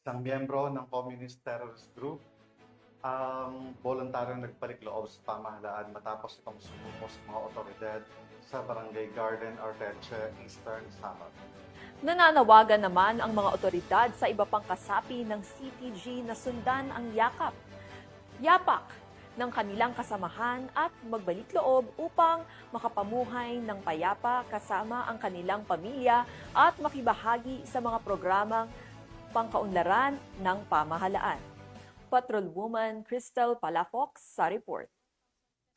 isang miyembro ng Communist Terrorist Group ang voluntaryong nagpalikloob sa pamahalaan matapos itong sumuko sa mga otoridad sa Barangay Garden, Arteche, Eastern Samar. Nananawagan naman ang mga otoridad sa iba pang kasapi ng CTG na sundan ang yapak ng kanilang kasamahan at magbalik loob upang makapamuhay ng payapa kasama ang kanilang pamilya at makibahagi sa mga programang pangkaunlaran ng pamahalaan. Patrolwoman Crystal Palafox sa report.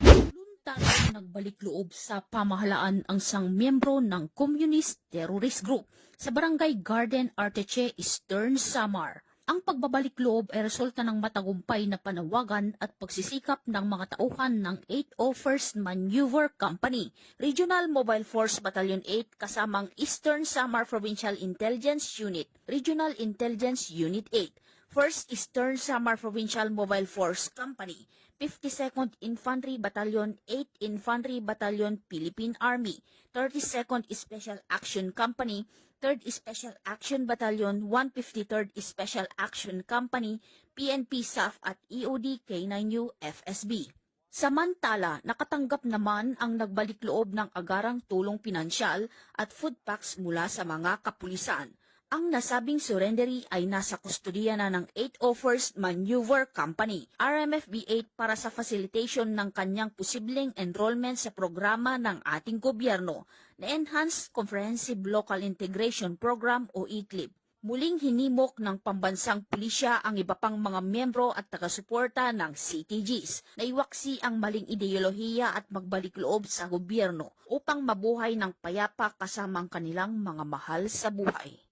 Voluntary nagbalik loob sa pamahalaan ang isang miyembro ng Communist Terrorist Group sa Barangay Garden, Arteche, Eastern Samar. Ang pagbabalik loob ay resulta ng matagumpay na panawagan at pagsisikap ng mga tauhan ng 801st Maneuver Company, Regional Mobile Force Battalion 8 kasamang Eastern Samar Provincial Intelligence Unit, Regional Intelligence Unit 8, 1st Eastern Samar Provincial Mobile Force Company, 52nd Infantry Battalion, 8th Infantry Battalion, Philippine Army, 32nd Special Action Company, 3rd Special Action Battalion, 153rd Special Action Company, PNP SAF at EOD K9U FSB. Samantala, nakatanggap naman ang nagbalik loob ng agarang tulong pinansyal at food packs mula sa mga kapulisan. Ang nasabing surrendery ay nasa kustodiya na ng 801st Maneuver Company, RMFB-8 para sa facilitation ng kanyang posibleng enrollment sa programa ng ating gobyerno na Enhanced Comprehensive Local Integration Program o ECLIP. Muling hinimok ng pambansang pulisya ang iba pang mga miyembro at taga-suporta ng CTGs na iwaksi ang maling ideolohiya at magbalik loob sa gobyerno upang mabuhay ng payapa kasama ang kanilang mga mahal sa buhay.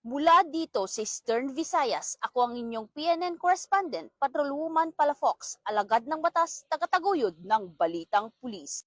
Mula dito sa Eastern Visayas, ako ang inyong PNN correspondent, Patrolwoman Palafox, alagad ng batas, tagataguyod ng Balitang Pulis.